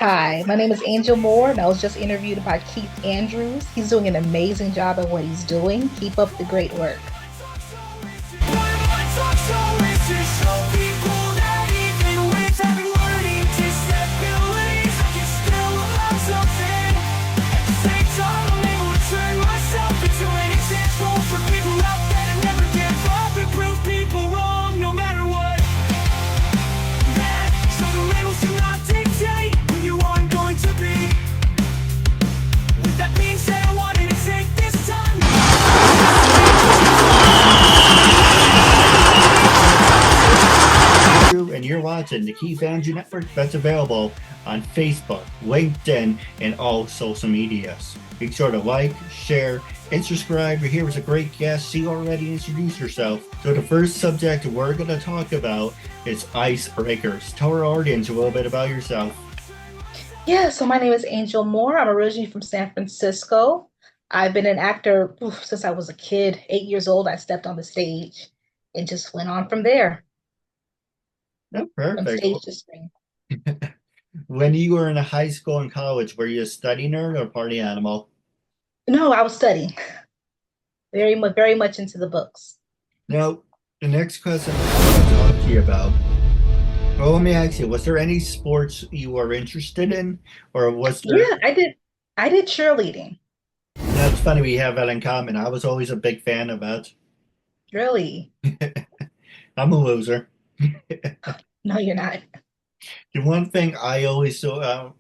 Hi, my name is Angel Moore, and I was just interviewed by Keith Andrews. He's doing an amazing job at what he's doing. Keep up the great work. And you're watching the Keith Andrew Network that's available on Facebook, LinkedIn, and all social medias. Be sure to like, share, and subscribe. You're here with a great guest. She already introduced herself. So the first subject we're going to talk about is icebreakers. Tell our audience a little bit about yourself. Yeah, so my name is Angel Moore. I'm originally from San Francisco. I've been an actor since I was a kid, 8 years old. I stepped on the stage and just went on from there, Oh, from perfect. stage to screen. When you were in high school and college, were you a study nerd or party animal? No, I was studying very much into the books. Now, the next question I want to talk to you about. Well, let me ask you, was there any sports you were interested in? Or was there? Yeah, I did cheerleading. That's funny, we have that in common. I was always a big fan of it. Really? I'm a loser. No, you're not. The one thing I always well,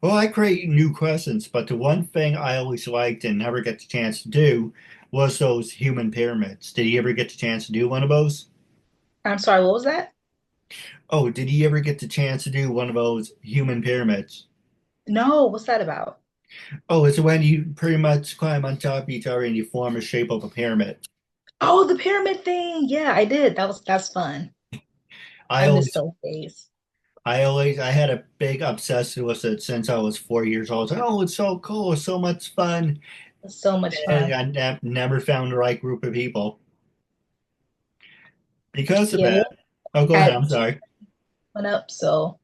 I create new questions, but the one thing I always liked and never get the chance to do was those human pyramids. Did you ever get the chance to do one of those? I'm sorry, what was that? Oh, did you ever get the chance to do one of those human pyramids? No, what's that about? Oh, it's when you pretty much climb on top of each other and you form a shape of a pyramid. Oh, the pyramid thing. Yeah, I did. That's fun. I I miss always those days. I had a big obsession with it since I was 4 years old. I was like, oh, it's so cool, it's so much fun. It's so much And fun. I never found the right group of people. Because of Yeah, we that, oh, go ahead, had I'm sorry. one up, so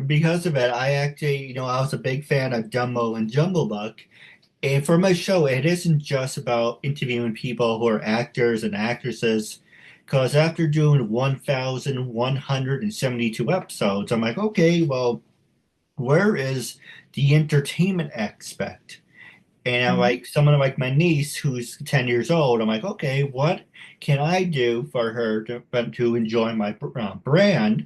Because of it, I actually, I was a big fan of Dumbo and Jumblebook. And for my show, it isn't just about interviewing people who are actors and actresses. Because after doing 1,172 episodes, I'm like, okay, well, where is the entertainment aspect? And I'm mhm. like, someone like my niece who's 10 years old, I'm like, okay, what can I do for her to enjoy my brand?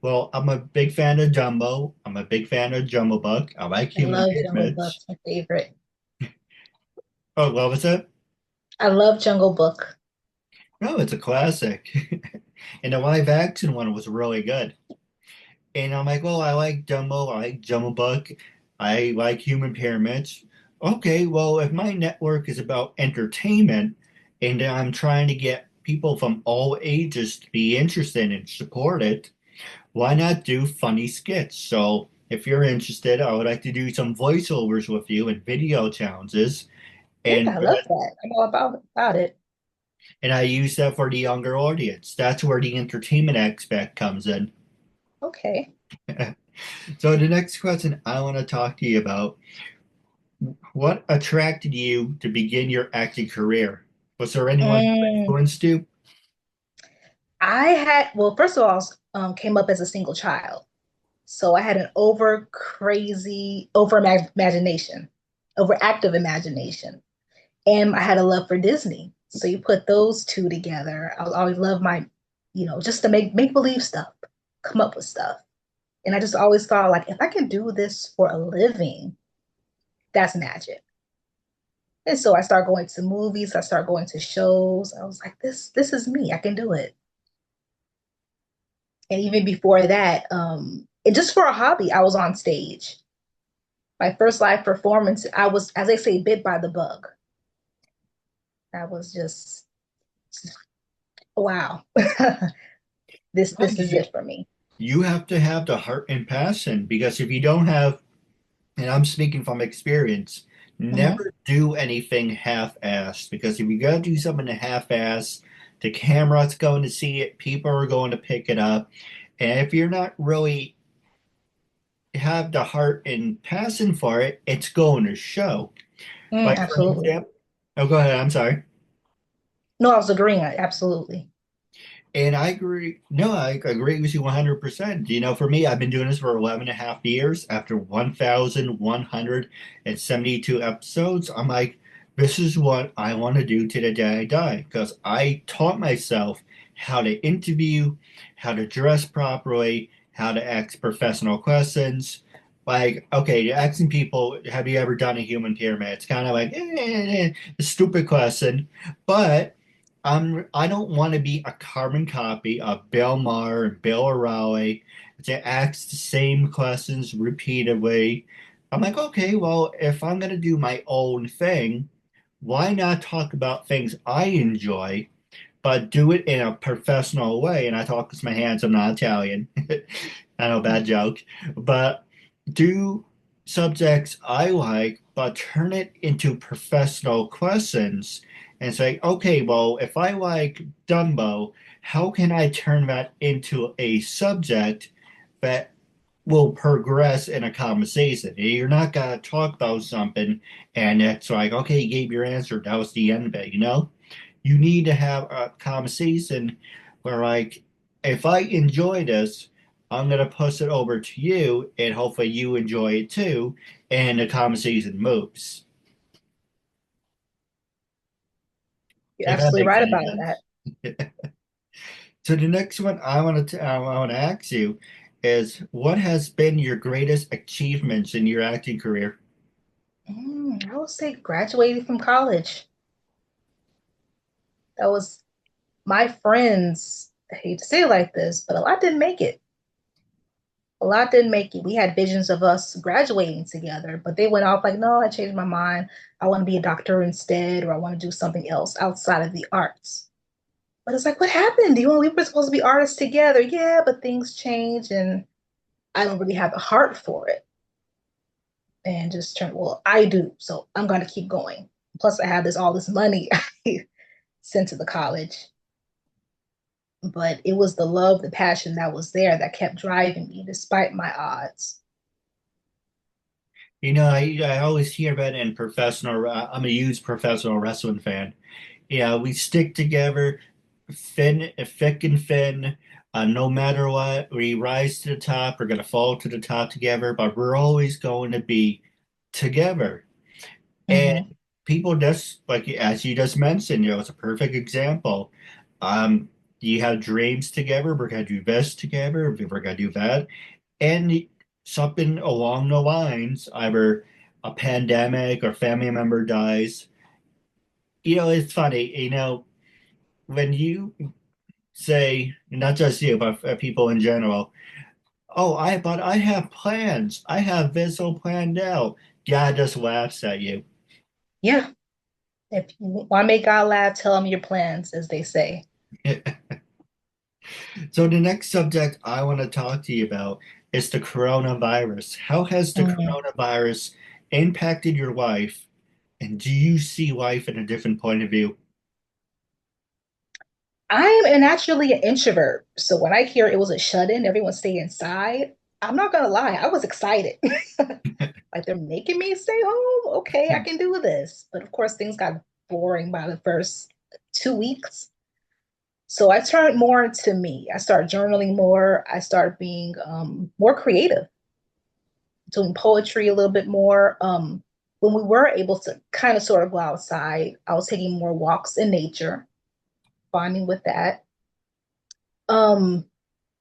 Well, I'm a big fan of Dumbo. I'm a big fan of Jumbo Book. I like I Human love Jungle Book. Pyramids. It's my favorite. Oh, what was it? I love Jungle Book. No, it's a classic. And the live action one was really good. And I'm like, well, I like Dumbo, I like Jumbo Book, I like Human Pyramids. Okay, well, if my network is about entertainment and I'm trying to get people from all ages to be interested and support it, why not do funny skits? So if you're interested, I would like to do some voiceovers with you and video challenges. Yeah, And I love that. I'm all about it. I use that for the younger audience. That's where the entertainment aspect comes in. Okay. So the next question I want to talk to you about, what attracted you to begin your acting career? Was there anyone who Mm, influenced you? well, first of all, came up as a single child. So I had an imagination, overactive imagination. And I had a love for Disney. So you put those two together. I always love just to make believe stuff, come up with stuff. And I just always thought like if I can do this for a living, that's magic. And so I started going to movies, I started going to shows. I was like, this is me. I can do it. And even before that, and just for a hobby, I was on stage. My first live performance, I was, as they say, bit by the bug. I was just wow. This is it for me. You have to have the heart and passion because if you don't have, and I'm speaking from experience, Mhm. never do anything half-assed because if you gotta do something half-assed, the camera's going to see it, people are going to pick it up, And if you're not really have the heart and passion for it, it's going to show. Like for Absolutely. example, oh, go ahead. I'm sorry. No, I was agreeing. Absolutely. And I agree. No, I agree with you 100%. You know, for me, I've been doing this for 11 and a half years. After 1,172 episodes, I'm like, this is what I want to do to the day I die. Because I taught myself how to interview, how to dress properly, how to ask professional questions. Like, okay, you're asking people, have you ever done a human pyramid? It's kind of like, a stupid question. But I don't want to be a carbon copy of Bill Maher and Bill O'Reilly that asks the same questions repeatedly. I'm like, okay, well, if I'm going to do my own thing, why not talk about things I enjoy, but do it in a professional way? And I talk with my hands, I'm not Italian. I know, bad joke. But do subjects I like, but turn it into professional questions and say, okay, well, if I like Dumbo, how can I turn that into a subject that will progress in a conversation? You're not gonna talk about something and it's like, okay, you gave your answer, that was the end of it, you know? You need to have a conversation where, like, if I enjoy this, I'm gonna push it over to you, and hopefully you enjoy it too, and the conversation moves. You're If that absolutely makes right any about that. sense. So the next one I want to ask you is, what has been your greatest achievements in your acting career? I would say graduating from college. That was my friends. I hate to say it like this, but a lot didn't make it. A lot didn't make it. We had visions of us graduating together, but they went off like, no, I changed my mind. I want to be a doctor instead, or I want to do something else outside of the arts. But it's like, what happened? We were supposed to be artists together. Yeah, but things change, and I don't really have the heart for it. And just turn, well, I do, so I'm gonna keep going. Plus, I have all this money I sent to the college, but it was the love, the passion that was there that kept driving me despite my odds. You know, I always hear about it in professional. I'm a huge professional wrestling fan. Yeah, we stick together, thick and thin. No matter what, we rise to the top. We're gonna fall to the top together, but we're always going to be together. And Mm-hmm. people just like as you just mentioned, you know, it's a perfect example. You have dreams together. We're gonna do this together. We're gonna do that, and something along the lines, either a pandemic or family member dies. You know, it's funny. You know, when you say, not just you, but people in general, oh, but I have plans. I have this all planned out. God just laughs at you. Yeah. If you want to make God laugh, tell him your plans, as they say. So the next subject I want to talk to you about is the coronavirus. How has the Mm. coronavirus impacted your life, and do you see life in a different point of view? I'm naturally an introvert. So when I hear it was a shut in, everyone stay inside, I'm not going to lie, I was excited. Like they're making me stay home. Okay, I can do this. But of course, things got boring by the first 2 weeks. So I turned more into me. I started journaling more. I started being more creative, doing poetry a little bit more. When we were able to kind of sort of go outside, I was taking more walks in nature, bonding with that. Um,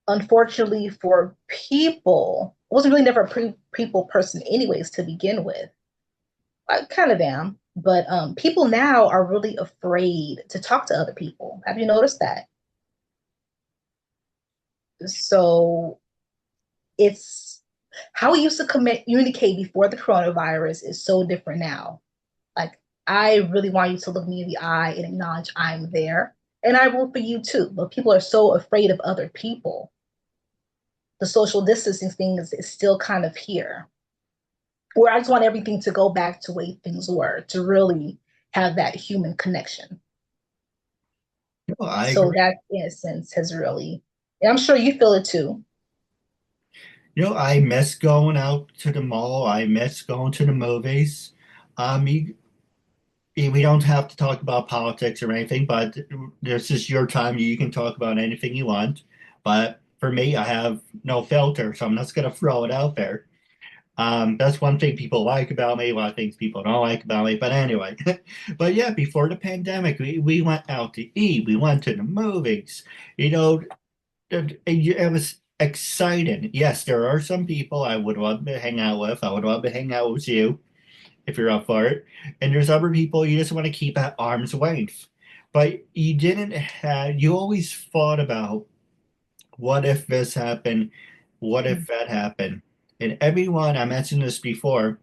Unfortunately for people, I wasn't really never a people person anyways to begin with. I kind of am, but people now are really afraid to talk to other people. Have you noticed that? So it's how we used to communicate before the coronavirus is so different now. Like I really want you to look me in the eye and acknowledge I'm there, and I will for you too. But people are so afraid of other people. The social distancing thing is still kind of here. Where I just want everything to go back to the way things were to really have that human connection. No, I So agree. that, in a sense, has really And I'm sure you feel it too. I miss going out to the mall. I miss going to the movies. You, we don't have to talk about politics or anything, but this is your time. You can talk about anything you want. But for me, I have no filter, so I'm just going to throw it out there. That's one thing people like about me, a lot of things people don't like about me. But anyway, but yeah, before the pandemic, we went out to eat, we went to the movies. You know, it was exciting. Yes, there are some people I would love to hang out with. I would love to hang out with you if you're up for it. And there's other people you just want to keep at arm's length. But you didn't have, you always thought about what if this happened? What if that happened? And everyone, I mentioned this before,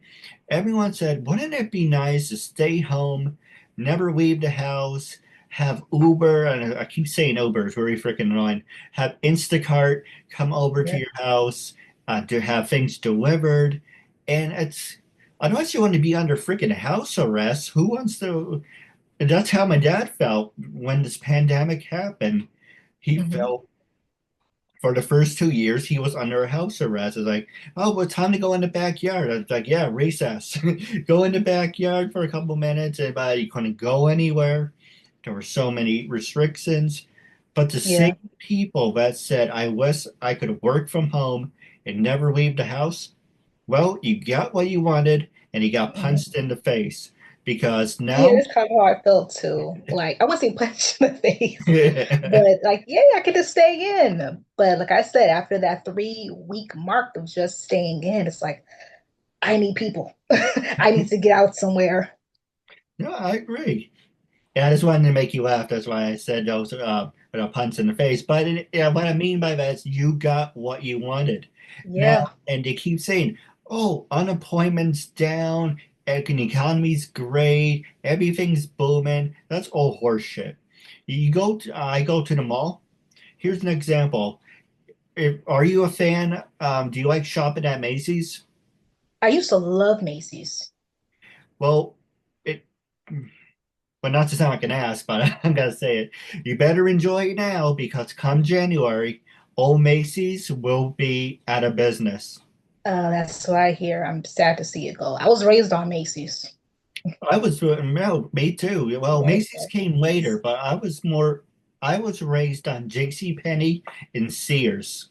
everyone said, wouldn't it be nice to stay home, never leave the house, have Uber, and I keep saying Uber, it's very freaking annoying, have Instacart come over to Yeah. your house to have things delivered. And it's, unless you want to be under freaking house arrest, who wants to? And that's how my dad felt when this pandemic happened. He Hmm. felt for the first 2 years, he was under house arrest. It's like, oh, well, time to go in the backyard. It's like, yeah, recess. Go in the backyard for a couple minutes, but you couldn't go anywhere. There were so many restrictions. But the same Yeah. people that said, I wish I could work from home and never leave the house, well, you got what you wanted and you got Hmm. punched in the face because Yeah, now, that's kind of how I felt too. Like I wouldn't say punch in the face, but like, yeah, I could just stay in. But like I said, after that 3 week mark of just staying in, it's like I need people. I need to get out somewhere. no, I agree. Yeah, I just wanted to make you laugh. That's why I said those punch in the face. But yeah, what I mean by that is you got what you wanted. Now, Yeah. and they keep saying, "Oh, unemployment's down, economy's great, everything's booming." That's all horseshit. I go to the mall. Here's an example. Are you a fan? Do you like shopping at Macy's? I used to love Macy's. Well, it but not to sound like an ass, but I'm gonna say it. You better enjoy it now because come January, old Macy's will be out of business. That's what I hear. I'm sad to see it go. I was raised on Macy's. I was, no, me too. Well, Right. Macy's came later, but I was raised on J.C. Penney and Sears.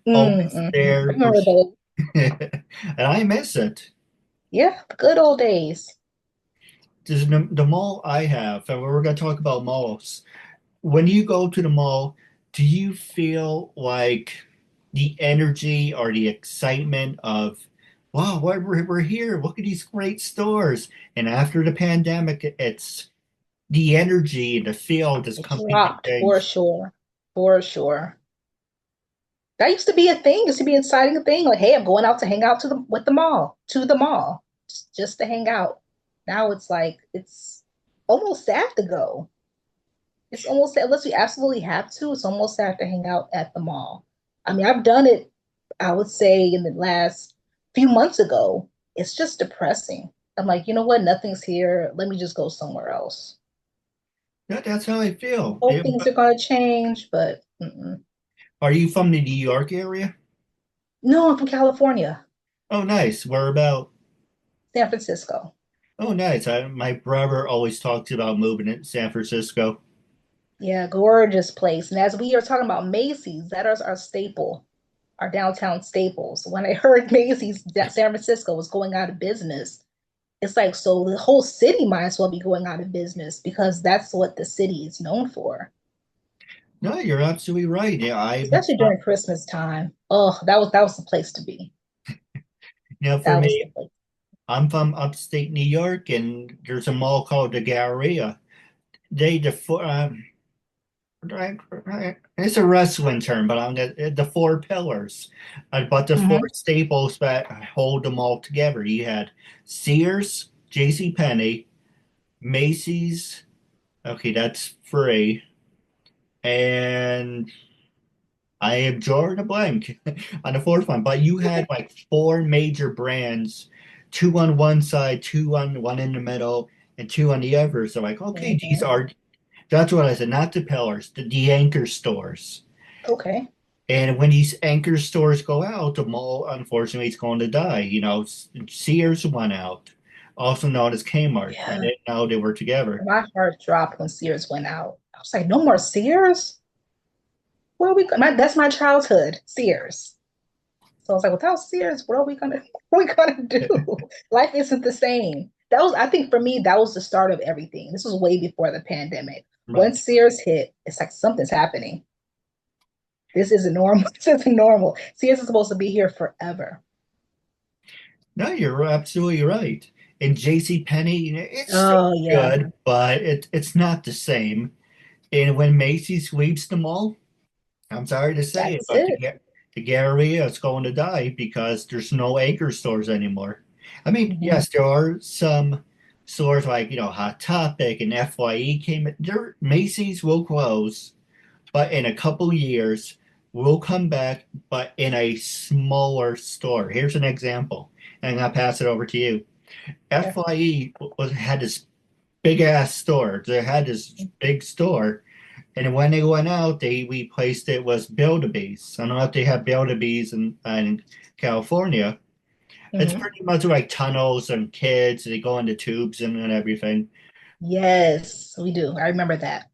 Always Mm-hmm. I there, remember those. and I miss it. Yeah, good old days. The mall I have, and we're going to talk about malls. When you go to the mall, do you feel like the energy or the excitement of, wow, we're here. Look at these great stores. And after the pandemic, it's the energy and the feel just It completely dropped for changed. sure. For sure. That used to be a thing. It used to be an exciting thing. Like, hey, I'm going out to hang out to the mall, just to hang out. Now it's like it's almost sad to go. It's almost sad, unless we absolutely have to. It's almost sad to hang out at the mall. I mean, I've done it. I would say in the last few months ago. It's just depressing. I'm like, you know what? Nothing's here. Let me just go somewhere else. That's how I feel. Hope things are going to change, but mm-mm. Are you from the New York area? No, I'm from California, Oh, nice. Where about? San Francisco. Oh, nice. My brother always talks about moving to San Francisco. Yeah, gorgeous place. And as we are talking about Macy's, that is our staple, our downtown staples. When I heard Macy's that San Francisco was going out of business, it's like, so the whole city might as well be going out of business because that's what the city is known for, No, you're absolutely right. Yeah, especially during Christmas time. Oh, that was the place to be. for That was the me, place. I'm from upstate New York, and there's a mall called the Galleria. They it's a wrestling term, but the four pillars, but the four Hmm. staples that hold them all together. You had Sears, J.C. Penney, Macy's. Okay, that's free, and I am drawing a blank on the fourth one. But you had like four major brands, two on one side, two on one in the middle, and two on the other. So like, okay, these Hmm. are that's what I said, not the pillars, the anchor stores. Okay. And when these anchor stores go out, the mall unfortunately is going to die. Sears went out, also known as Kmart. I Yeah. didn't know they were together. My heart dropped when Sears went out. I was like, no more Sears? Where are we? That's my childhood, Sears. So I was like, without Sears, what are we gonna what are we gonna do? Life isn't the same. That was, I think for me, that was the start of everything. This was way before the pandemic. Right. Once Sears hit, it's like something's happening. This isn't normal. This isn't normal. Sears is supposed to be here forever. No, you're absolutely right. And J.C. Penney, it's still Oh yeah, good, but it's not the same. And when Macy's sweeps the mall, I'm sorry to say it, that's but it. the Galleria is going to die because there's no anchor stores anymore. I mean, Hmm. yes, there are some stores like, Hot Topic and FYE came. Macy's will close, but in a couple years, will come back, but in a smaller store. Here's an example, and I'll pass it over to you. Yeah. FYE had this big ass store. They had this big store, and when they went out, they replaced it with Build-A-Bees. I don't know if they have Build-A-Bees in California. It's Hmm. pretty much like tunnels and kids. They go into tubes and everything. Yes, we do. I remember that.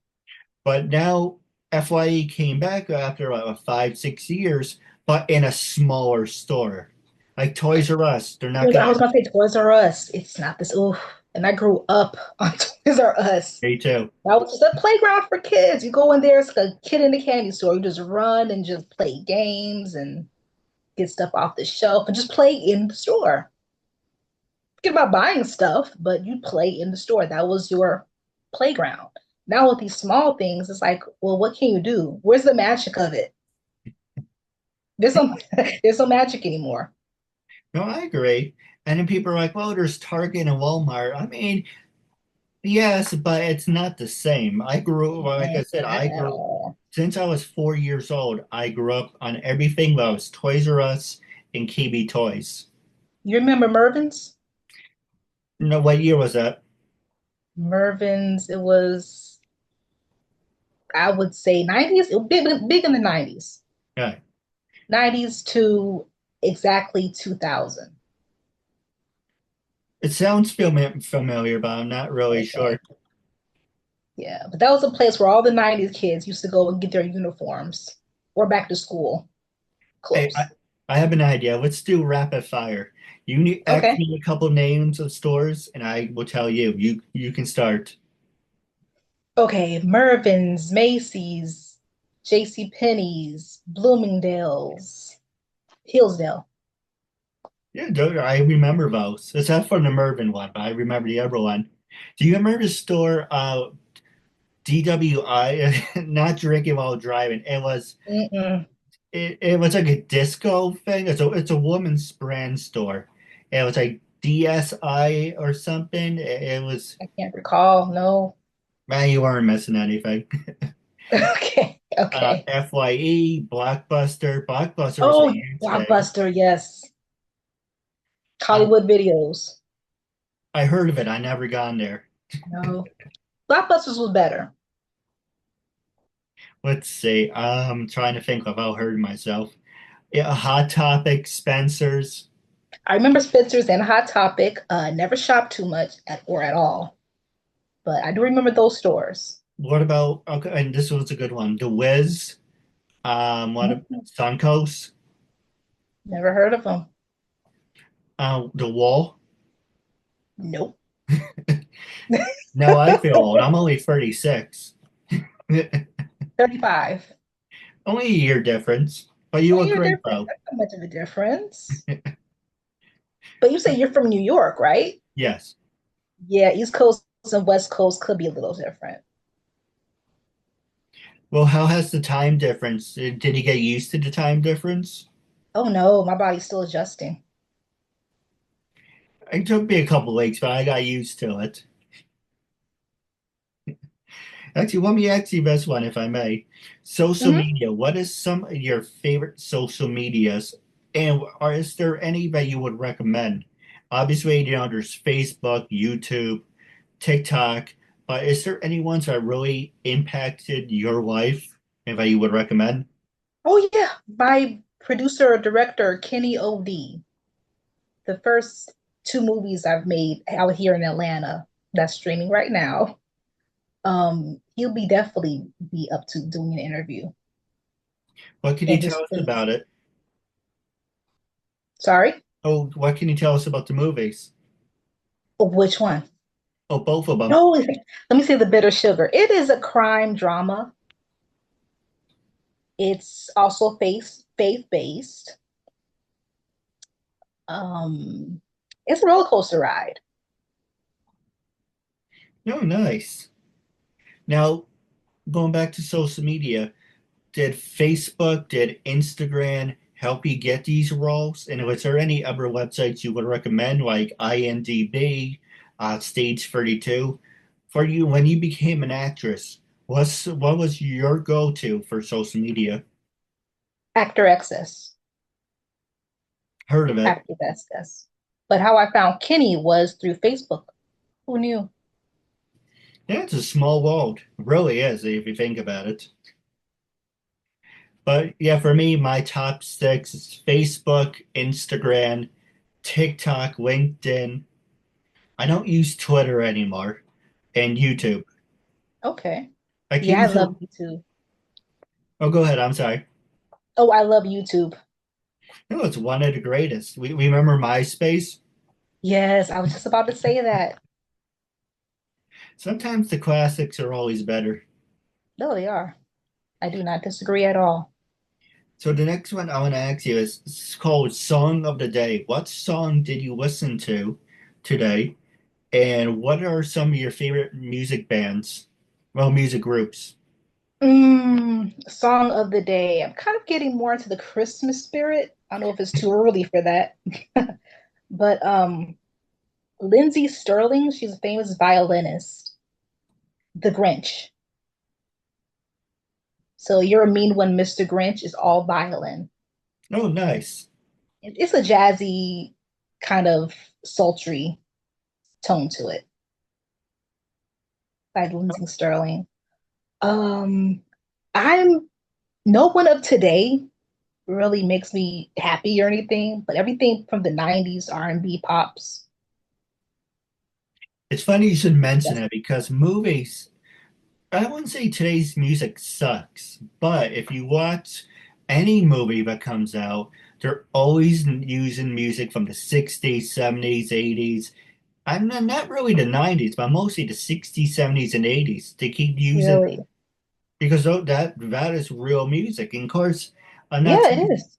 But now FYE came back after 5, 6 years, but in a smaller store. Like Toys R Us, they're not I gonna. was gonna say Toys R Us. It's not this. Oof. And I grew up on Toys R Us. Me too. That was just a playground for kids. You go in there, it's like a kid in the candy store. You just run and just play games and get stuff off the shelf and just play in the store. Forget about buying stuff, but you play in the store. That was your playground. Now with these small things, it's like, well, what can you do? Where's the magic of it? There's no there's no magic anymore. No, I agree. And then people are like, well, there's Target and Walmart. I mean, yes, but it's not the same. Like I said, Not I at grew, all. since I was 4 years old, I grew up on everything that was Toys R Us and KB Toys. You remember Mervin's? No, what year was that? Mervin's, it was, I would say 90s. It was big in the 90s. Yeah. 90s to exactly 2000. It sounds familiar, but I'm not really Okay. sure. Yeah, but that was a place where all the 90s kids used to go and get their uniforms or back to school Hey, clothes. I have an idea. Let's do rapid fire. Ask Okay. me a couple names of stores, and I will tell you. You can start. Okay, Mervin's, Macy's, J.C. Penney's, Bloomingdale's, Hillsdale. Yeah, I remember those. Except for the Mervin one, but I remember the other one. Do you remember the store DWI? Not drinking while driving. Mm-mm, It was like a disco thing. It's a woman's brand store. It was like DSI or something. It was, I can't recall. No. man, you weren't missing anything. Okay. Okay. FYE, Blockbuster. Blockbuster was a Oh, huge thing. Blockbuster, yes. Uh, Hollywood Videos. I heard of it. I never gone there. No. Blockbusters was better. Let's see. I'm trying to think if I'll hurt myself. Yeah, Hot Topic, Spencer's. I remember Spencer's and Hot Topic. Never shopped too much at all, but I do remember those stores. What about, okay, and this was a good one. The Wiz. What about Mhm. Suncoast? Never heard of them. The Wall. Nope. No, I feel old. I'm only 36. 35. Only a year difference, but you Oh, look you're great different. though. That's not much of a difference. But you say you're from New York, right? Yes. Yeah, East Coast and West Coast could be a little different. Well, how has the time difference? Did he get used to the time difference? Oh no, my body's still adjusting. It took me a couple weeks, but I got used to it. Actually, let me ask you this one, if I may. Social Hmm. media. What is some of your favorite social medias, and is there any that you would recommend? Obviously, there's Facebook, YouTube, TikTok, but is there any ones that really impacted your life and that you would recommend? Oh yeah, my producer director Kenny OD. The first two movies I've made out here in Atlanta that's streaming right now. He'll be definitely be up to doing an interview What can you and tell just us about it? sorry, Oh, what can you tell us about the movies? which one? Oh, both of them. No, let me say the bitter sugar. It is a crime drama. It's also faith based. Um, it's a roller coaster ride. Oh, nice. Now, going back to social media, did Facebook, did Instagram help you get these roles? And was there any other websites you would recommend, like IMDb, Stage 32, for you when you became an actress? What was your go-to for social media? Actor Access. Heard of it? Actor Access. But how I found Kenny was through Facebook. Who knew? Yeah, it's a small world. It really is, if you think about it. But yeah, for me, my top six is Facebook, Instagram, TikTok, LinkedIn. I don't use Twitter anymore, and YouTube. Okay. I Yeah, I use love it. YouTube. Oh, go ahead. I'm sorry. Oh, I love YouTube. No, it's one of the greatest. We remember MySpace. Yes, I was just about to say that. Sometimes the classics are always better. No, they are. I do not disagree at all. So the next one I want to ask you is it's called Song of the Day. What song did you listen to today? And what are some of your favorite music bands? Well, music groups. Song of the day. I'm kind of getting more into the Christmas spirit. I don't know if it's too early for that, but Lindsay Sterling, she's a famous violinist. The Grinch. So You're a Mean One, Mr. Grinch is all violin. Oh, nice. It's a jazzy kind of sultry tone to it by Lindsay Sterling. Um, I'm no one of today really makes me happy or anything, but everything from the 90s R&B pops. It's funny you should mention That's that because movies, I wouldn't say today's music sucks, but if you watch any movie that comes out, they're always using music from the 60s, 70s, 80s. I'm not really the 90s, but mostly the 60s, 70s, and 80s. They keep using really, because that is real music. And of course, I'm not yeah, it taking is.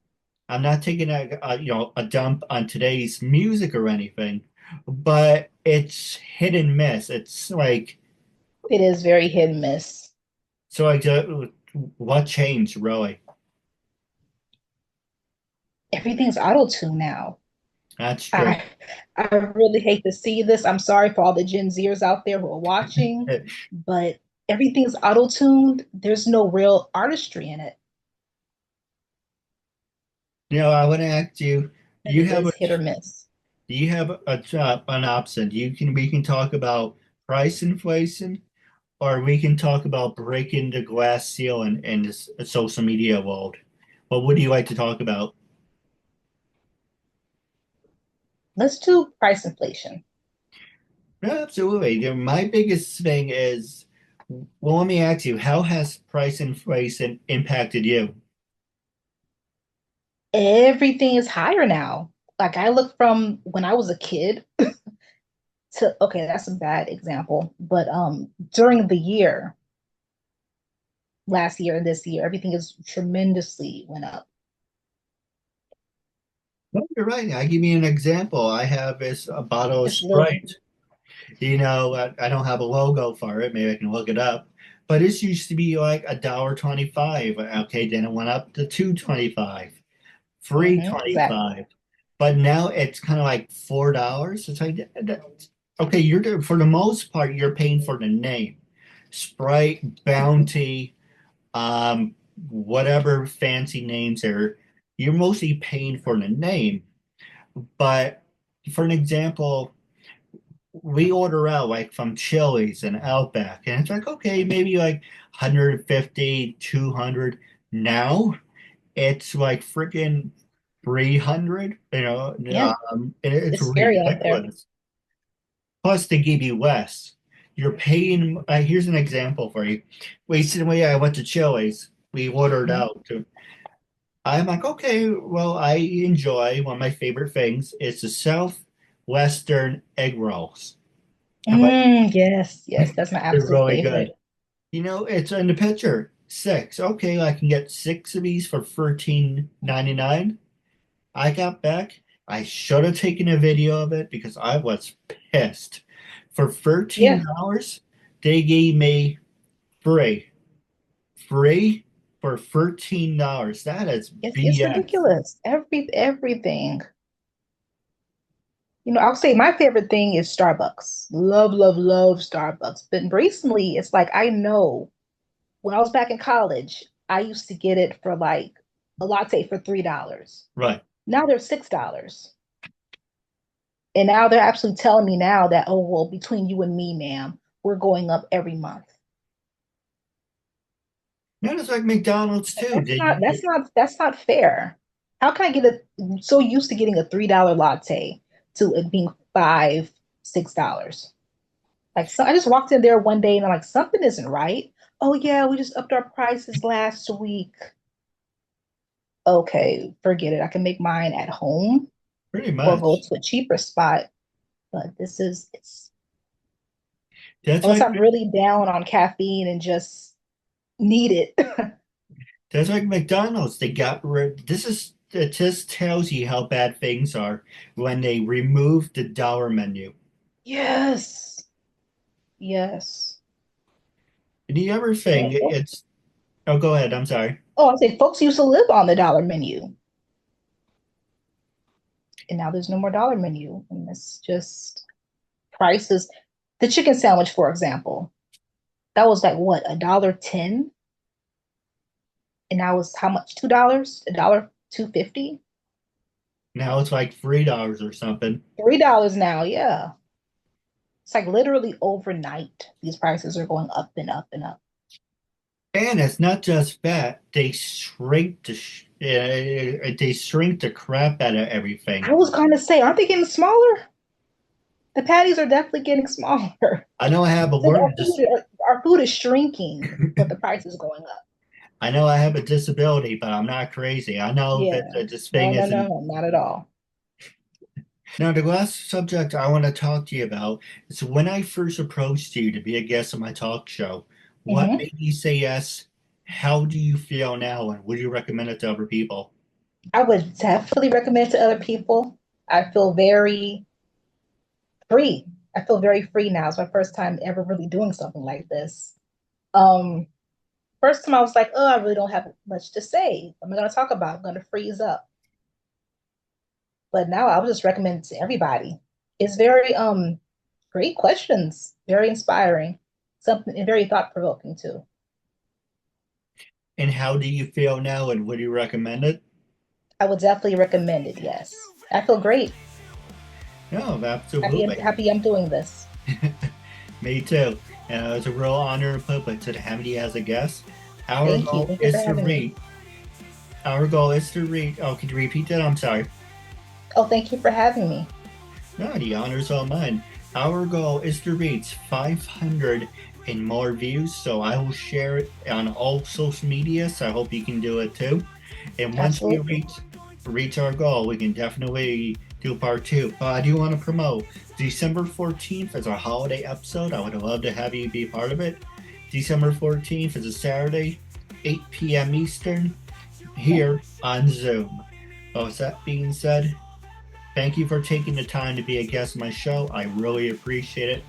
I'm not taking a dump on today's music or anything, but it's hit and miss. It's like It is very hit and miss. so like what changed really? Everything's auto-tune now. That's true. I I really hate to see this. I'm sorry for all the Gen Zers out there who are watching, You but everything's auto-tuned. There's no real artistry in it, know, I want to ask you, do and you it have a is hit or miss. do you have an option? You can we can talk about price inflation, or we can talk about breaking the glass ceiling in this social media world. What would you like to talk about? Let's do price inflation. No, absolutely. My biggest thing is, well, let me ask you, how has price inflation impacted you? Everything is higher now. Like I look from when I was a kid to okay, that's a bad example, but during the year, last year and this year, everything is tremendously went up. Well, you're right. I give you an example. I have this a bottle of Just little. Sprite. I don't have a logo for it. Maybe I can look it up. But this used to be like $1.25. Okay, then it went up to $2.25, three Exactly. twenty-five. But now it's kind of like $4. It's like okay, for the most part you're paying for the name. Sprite, Bounty, whatever fancy names there, you're mostly paying for the name. But for an example, we order out like from Chili's and Outback, and it's like, okay, maybe like 150, 200. Now It's like freaking 300, Yeah, and it's it's scary out there. ridiculous. Plus, they give you less. You're paying. Here's an example for you. Recently, I went to Chili's. We ordered Mhm. out. I'm like, okay, well, I enjoy one of my favorite things. It's the Southwestern egg rolls. How about Yes, yes, that's my they're absolute really good? favorite. It's in the picture. Six. Okay, I can get six of these for 13.99. I got back. I should have taken a video of it because I was pissed. For Yeah, $13, they gave me free. Free for $13. That is it's BS. ridiculous. Everything. I'll say my favorite thing is Starbucks. Love, love, love Starbucks. But recently, it's like I know when I was back in college, I used to get it for like a latte for $3. Right. Now they're $6. And now they're actually telling me now that, oh, well, between you and me, ma'am, we're going up every month. That is like McDonald's too. That's not fair. How can I get so used to getting a $3 latte to it being five, $6? Like, so I just walked in there one day and I'm like, something isn't right. Oh yeah, we just upped our prices last week. Okay, forget it. I can make mine at home Pretty or go much. to a cheaper spot. But it's That's unless like I'm really down on caffeine and just need it. that's like McDonald's. They got rid. This is it just tells you how bad things are when they remove the dollar menu. Yes. Yes. And the other Yeah, thing, it's oh, go ahead. I'm sorry. I say folks used to live on the dollar menu, and now there's no more dollar menu, and it's just prices. The chicken sandwich, for example, that was like what, $1.10, and now it's how much? $2, $1.250, Now it's like $3 or something. $3 now. Yeah, it's like literally overnight. These prices are going up and up and up. And it's not just that; they shrink the crap out of I everything. was going to say, aren't they getting smaller? The patties are definitely getting smaller. I know I have a Like learning dis our food is shrinking, but the price is going up. I know I have a disability, but I'm not crazy. I know that Yeah. this No, thing no, isn't. no, not at all. Now, the last subject I want to talk to you about is when I first approached you to be a guest on my talk show. What Hmm. made you say yes? How do you feel now? And would you recommend it to other people? I would definitely recommend it to other people. I feel very free. I feel very free now. It's my first time ever really doing something like this. Um, First time I was like, oh, I really don't have much to say. I'm going to talk about. I'm going to freeze up. But now I would just recommend it to everybody. It's very great questions, very inspiring, something and very thought provoking too. And how do you feel now? And would you recommend it? I would definitely recommend it. Yes, I feel great. No, Happy, absolutely. happy I'm doing this. Me too. It's a real honor and privilege to have you as a guest. Our Thank you. goal Thank you for is to having me. reach. Our goal is to reach. Oh, could you repeat that? I'm sorry. Oh, thank you for having me. No, the honor's all mine. Our goal is to reach 500 and more views, so I will share it on all social media. So I hope you can do it too. And once we Absolutely. reach our goal, we can definitely do part two. But I do want to promote December 14th as a holiday episode. I would love to have you be part of it. December 14th is a Saturday, 8 p.m. Eastern, Okay. here on Zoom. Well, with that being said, thank you for taking the time to be a guest on my show. I really appreciate it.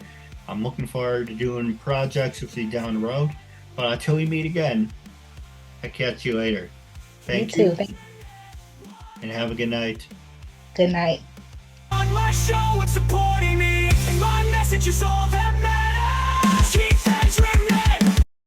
I'm looking forward to doing projects with you down the road. But until we meet again, I catch you later. You Thank too. you Thank and have a good night. Good night. On my show and supporting me, and my message is all that matters.